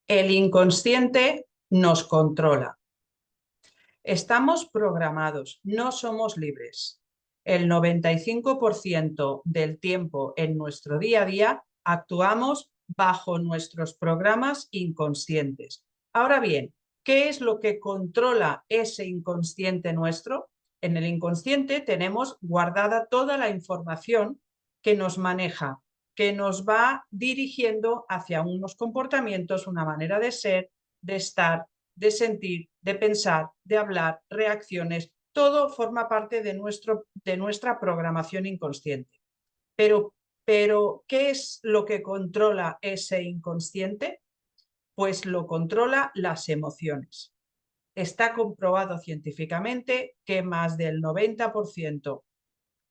El inconsciente nos controla. Estamos programados, no somos libres. El 95% del tiempo en nuestro día a día actuamos bajo nuestros programas inconscientes. Ahora bien, ¿qué es lo que controla ese inconsciente nuestro? En el inconsciente tenemos guardada toda la información que nos maneja, que nos va dirigiendo hacia unos comportamientos, una manera de ser, de estar, de sentir, de pensar, de hablar, reacciones, todo forma parte de nuestra programación inconsciente. ¿Qué es lo que controla ese inconsciente? Pues lo controla las emociones. Está comprobado científicamente que más del 90%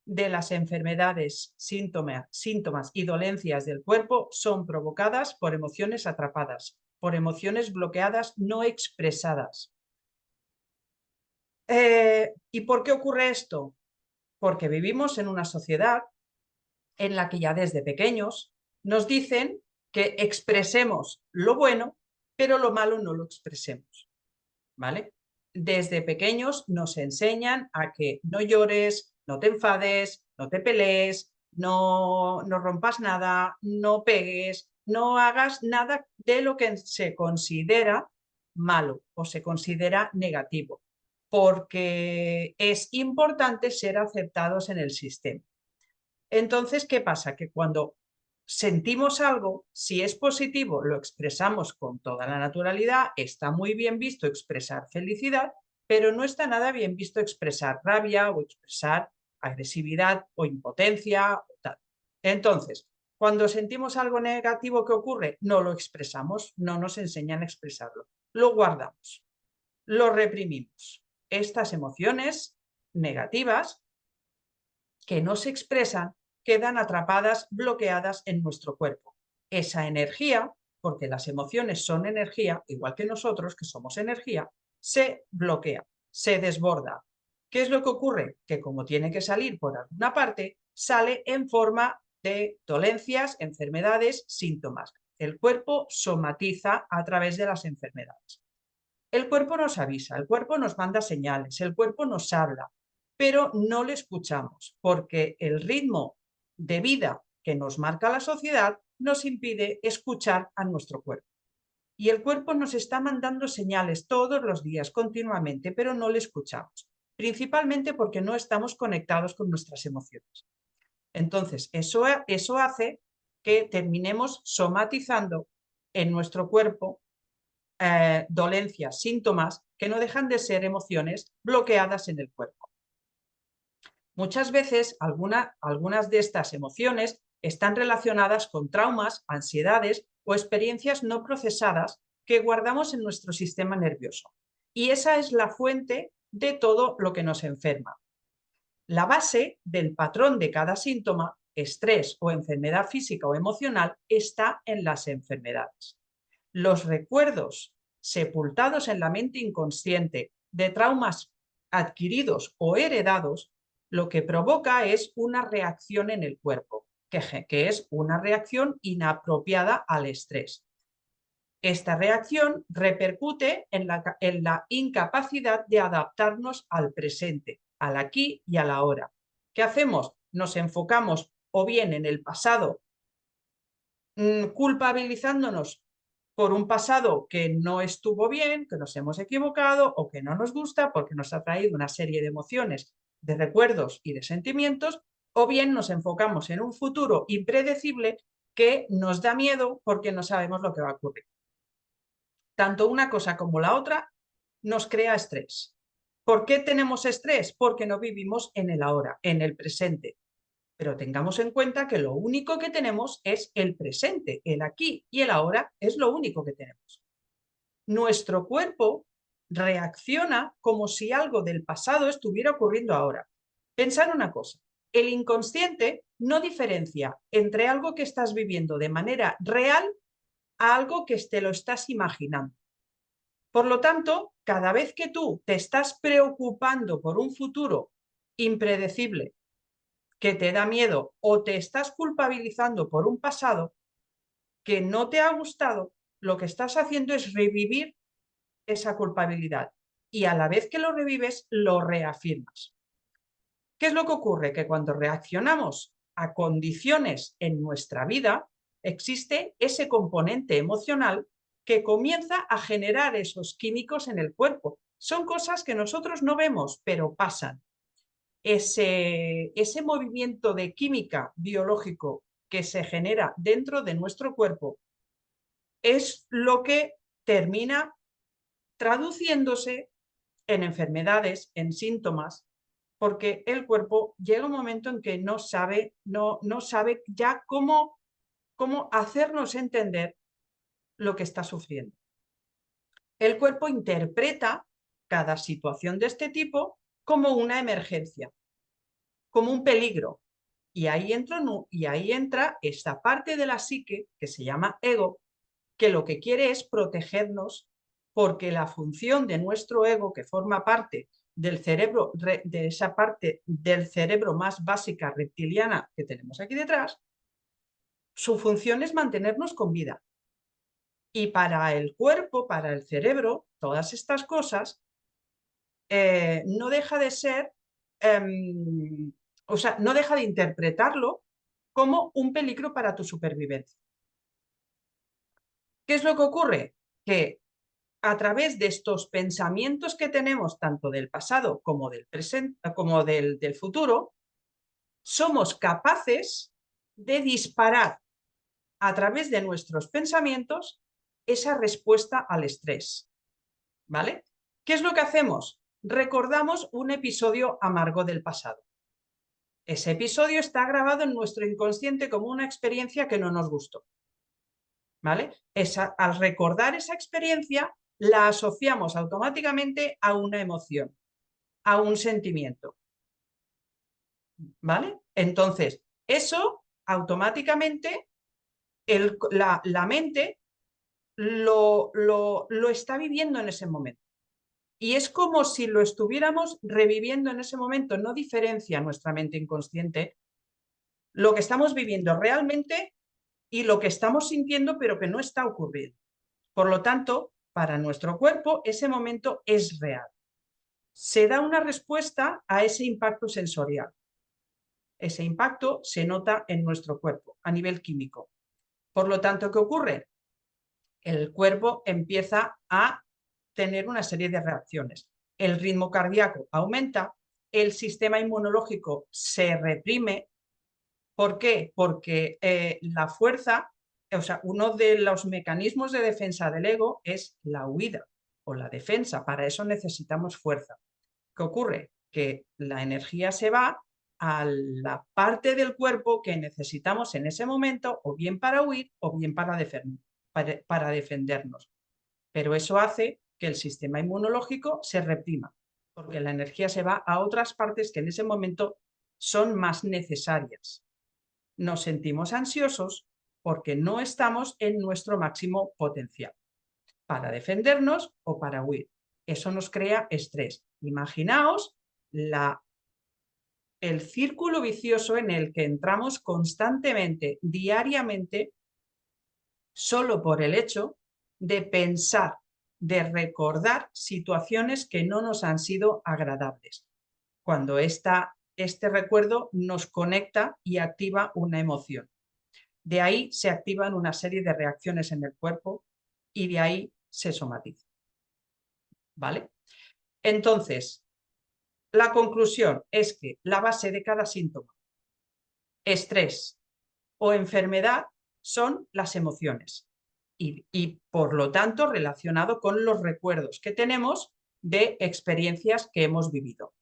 de las enfermedades, síntomas y dolencias del cuerpo son provocadas por emociones atrapadas, por emociones bloqueadas no expresadas. ¿Y por qué ocurre esto? Porque vivimos en una sociedad en la que ya desde pequeños nos dicen que expresemos lo bueno, pero lo malo no lo expresemos, ¿vale? Desde pequeños nos enseñan a que no llores, no te enfades, no te pelees, no rompas nada, no pegues, no hagas nada de lo que se considera malo o se considera negativo, porque es importante ser aceptados en el sistema. Entonces, ¿qué pasa? Que cuando sentimos algo, si es positivo, lo expresamos con toda la naturalidad, está muy bien visto expresar felicidad, pero no está nada bien visto expresar rabia o expresar agresividad o impotencia o tal. Entonces, cuando sentimos algo negativo, ¿qué ocurre? No lo expresamos, no nos enseñan a expresarlo, lo guardamos, lo reprimimos. Estas emociones negativas que no se expresan quedan atrapadas, bloqueadas en nuestro cuerpo. Esa energía, porque las emociones son energía, igual que nosotros, que somos energía, se bloquea, se desborda. ¿Qué es lo que ocurre? Que como tiene que salir por alguna parte, sale en forma de dolencias, enfermedades, síntomas. El cuerpo somatiza a través de las enfermedades. El cuerpo nos avisa, el cuerpo nos manda señales, el cuerpo nos habla, pero no le escuchamos porque el ritmo de vida que nos marca la sociedad nos impide escuchar a nuestro cuerpo. Y el cuerpo nos está mandando señales todos los días, continuamente, pero no le escuchamos, principalmente porque no estamos conectados con nuestras emociones. Entonces, eso hace que terminemos somatizando en nuestro cuerpo dolencias, síntomas que no dejan de ser emociones bloqueadas en el cuerpo. Muchas veces algunas de estas emociones están relacionadas con traumas, ansiedades o experiencias no procesadas que guardamos en nuestro sistema nervioso. Y esa es la fuente de todo lo que nos enferma. La base del patrón de cada síntoma, estrés o enfermedad física o emocional, está en las enfermedades. Los recuerdos sepultados en la mente inconsciente de traumas adquiridos o heredados, lo que provoca es una reacción en el cuerpo, que es una reacción inapropiada al estrés. Esta reacción repercute en la incapacidad de adaptarnos al presente, al aquí y a la ahora. ¿Qué hacemos? Nos enfocamos o bien en el pasado, culpabilizándonos por un pasado que no estuvo bien, que nos hemos equivocado o que no nos gusta porque nos ha traído una serie de emociones, de recuerdos y de sentimientos, o bien nos enfocamos en un futuro impredecible que nos da miedo porque no sabemos lo que va a ocurrir. Tanto una cosa como la otra nos crea estrés. ¿Por qué tenemos estrés? Porque no vivimos en el ahora, en el presente. Pero tengamos en cuenta que lo único que tenemos es el presente, el aquí y el ahora es lo único que tenemos. Nuestro cuerpo reacciona como si algo del pasado estuviera ocurriendo ahora. Pensad una cosa, el inconsciente no diferencia entre algo que estás viviendo de manera real a algo que te lo estás imaginando. Por lo tanto, cada vez que tú te estás preocupando por un futuro impredecible, que te da miedo o te estás culpabilizando por un pasado que no te ha gustado, lo que estás haciendo es revivir esa culpabilidad y a la vez que lo revives, lo reafirmas. ¿Qué es lo que ocurre? Que cuando reaccionamos a condiciones en nuestra vida, existe ese componente emocional que comienza a generar esos químicos en el cuerpo. Son cosas que nosotros no vemos, pero pasan. Ese movimiento de química biológico que se genera dentro de nuestro cuerpo es lo que termina traduciéndose en enfermedades, en síntomas, porque el cuerpo llega un momento en que no sabe ya cómo hacernos entender lo que está sufriendo. El cuerpo interpreta cada situación de este tipo como una emergencia, como un peligro. Y ahí entra esta parte de la psique que se llama ego, que lo que quiere es protegernos, porque la función de nuestro ego, que forma parte del cerebro, de esa parte del cerebro más básica reptiliana que tenemos aquí detrás, su función es mantenernos con vida. Y para el cuerpo, para el cerebro, todas estas cosas no deja de ser, o sea, no deja de interpretarlo como un peligro para tu supervivencia. ¿Qué es lo que ocurre? Que a través de estos pensamientos que tenemos, tanto del pasado como del presente, como del futuro, somos capaces de disparar a través de nuestros pensamientos esa respuesta al estrés. ¿Vale? ¿Qué es lo que hacemos? Recordamos un episodio amargo del pasado. Ese episodio está grabado en nuestro inconsciente como una experiencia que no nos gustó. ¿Vale? Al recordar esa experiencia, la asociamos automáticamente a una emoción, a un sentimiento. ¿Vale? Entonces, eso automáticamente la mente lo está viviendo en ese momento. Y es como si lo estuviéramos reviviendo en ese momento. No diferencia nuestra mente inconsciente lo que estamos viviendo realmente y lo que estamos sintiendo, pero que no está ocurriendo. Por lo tanto, para nuestro cuerpo, ese momento es real. Se da una respuesta a ese impacto sensorial. Ese impacto se nota en nuestro cuerpo a nivel químico. Por lo tanto, ¿qué ocurre? El cuerpo empieza a tener una serie de reacciones. El ritmo cardíaco aumenta, el sistema inmunológico se reprime. ¿Por qué? Porque la fuerza, o sea, uno de los mecanismos de defensa del ego es la huida o la defensa. Para eso necesitamos fuerza. ¿Qué ocurre? Que la energía se va a la parte del cuerpo que necesitamos en ese momento, o bien para huir o bien para defendernos. Pero eso hace que el sistema inmunológico se reprima, porque la energía se va a otras partes que en ese momento son más necesarias. Nos sentimos ansiosos porque no estamos en nuestro máximo potencial, para defendernos o para huir. Eso nos crea estrés. Imaginaos el círculo vicioso en el que entramos constantemente, diariamente, solo por el hecho de pensar, de recordar situaciones que no nos han sido agradables. Cuando este recuerdo nos conecta y activa una emoción. De ahí se activan una serie de reacciones en el cuerpo y de ahí se somatiza. ¿Vale? Entonces, la conclusión es que la base de cada síntoma, estrés o enfermedad, son las emociones y por lo tanto relacionado con los recuerdos que tenemos de experiencias que hemos vivido.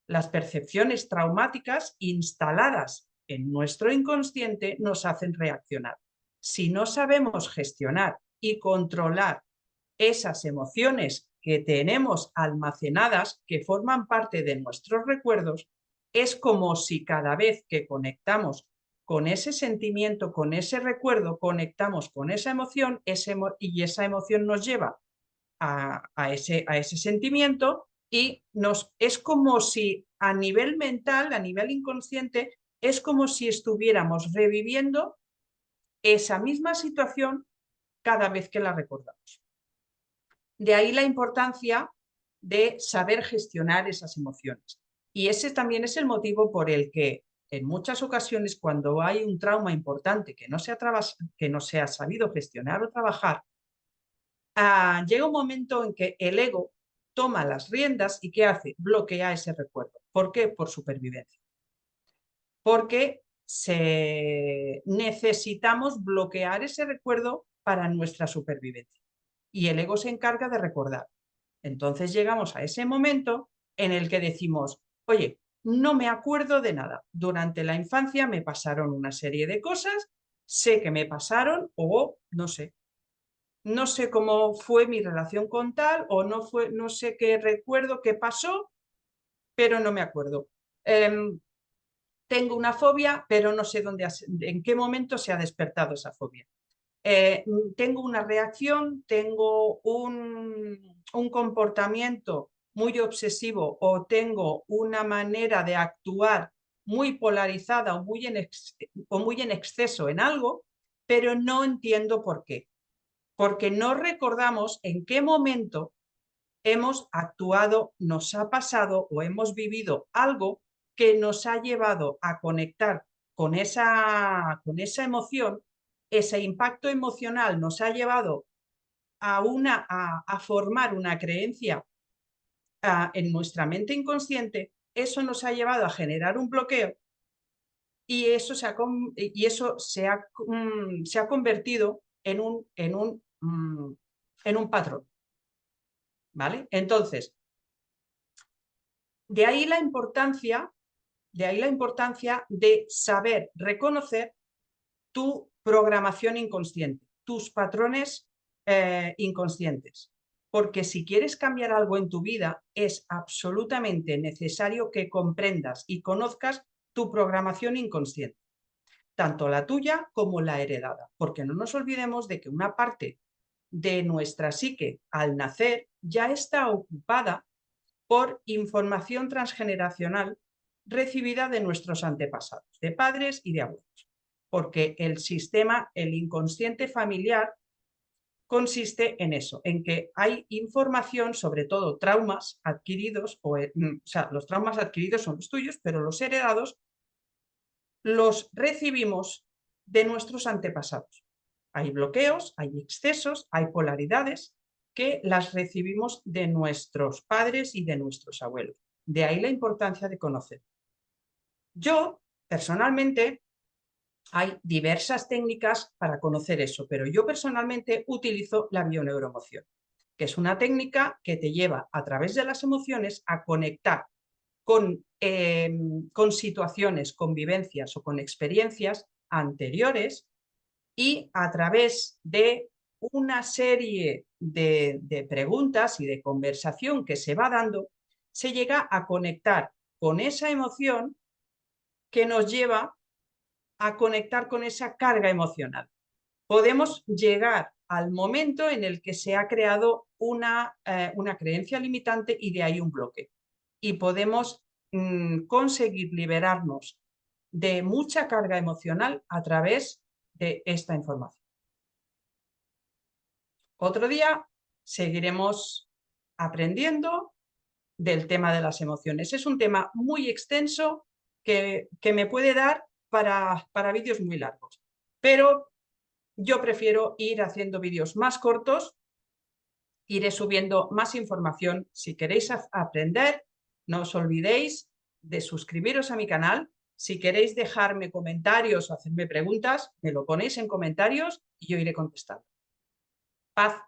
Las percepciones traumáticas instaladas en nuestro inconsciente nos hacen reaccionar. Si no sabemos gestionar y controlar esas emociones que tenemos almacenadas, que forman parte de nuestros recuerdos, es como si cada vez que conectamos con ese sentimiento, con ese recuerdo, conectamos con esa emoción y esa emoción nos lleva a ese sentimiento y es como si a nivel mental, a nivel inconsciente, es como si estuviéramos reviviendo esa misma situación cada vez que la recordamos. De ahí la importancia de saber gestionar esas emociones. Y ese también es el motivo por el que en muchas ocasiones cuando hay un trauma importante que no se ha sabido gestionar o trabajar, llega un momento en que el ego toma las riendas y ¿qué hace? Bloquea ese recuerdo. ¿Por qué? Por supervivencia. Porque necesitamos bloquear ese recuerdo para nuestra supervivencia. Y el ego se encarga de recordar. Entonces llegamos a ese momento en el que decimos, oye, no me acuerdo de nada. Durante la infancia me pasaron una serie de cosas, sé que me pasaron o no sé. No sé cómo fue mi relación con tal o no sé qué recuerdo qué pasó, pero no me acuerdo. Tengo una fobia, pero no sé en qué momento se ha despertado esa fobia. Tengo una reacción, tengo un comportamiento muy obsesivo o tengo una manera de actuar muy polarizada o muy en exceso en algo, pero no entiendo por qué. Porque no recordamos en qué momento hemos actuado, nos ha pasado o hemos vivido algo que nos ha llevado a conectar con esa emoción. Ese impacto emocional nos ha llevado a formar una creencia en nuestra mente inconsciente. Eso nos ha llevado a generar un bloqueo y eso se ha convertido en un patrón. ¿Vale? Entonces, de ahí la importancia de saber reconocer tu programación inconsciente, tus patrones inconscientes. Porque si quieres cambiar algo en tu vida, es absolutamente necesario que comprendas y conozcas tu programación inconsciente, tanto la tuya como la heredada. Porque no nos olvidemos de que una parte de nuestra psique al nacer ya está ocupada por información transgeneracional recibida de nuestros antepasados, de padres y de abuelos. Porque el inconsciente familiar consiste en eso, en que hay información, sobre todo traumas adquiridos, o sea, los traumas adquiridos son los tuyos, pero los heredados los recibimos de nuestros antepasados. Hay bloqueos, hay excesos, hay polaridades que las recibimos de nuestros padres y de nuestros abuelos. De ahí la importancia de conocer. Yo, personalmente, hay diversas técnicas para conocer eso, pero yo personalmente utilizo la bioneuroemoción, que es una técnica que te lleva a través de las emociones a conectar con situaciones, con vivencias o con experiencias anteriores y a través de una serie de preguntas y de conversación que se va dando, se llega a conectar con esa emoción que nos lleva a conectar con esa carga emocional. Podemos llegar al momento en el que se ha creado una creencia limitante y de ahí un bloque. Y podemos conseguir liberarnos de mucha carga emocional a través de esta información. Otro día seguiremos aprendiendo del tema de las emociones. Es un tema muy extenso que me puede dar para vídeos muy largos, pero yo prefiero ir haciendo vídeos más cortos, iré subiendo más información. Si queréis aprender, no os olvidéis de suscribiros a mi canal. Si queréis dejarme comentarios o hacerme preguntas, me lo ponéis en comentarios y yo iré contestando. Paz.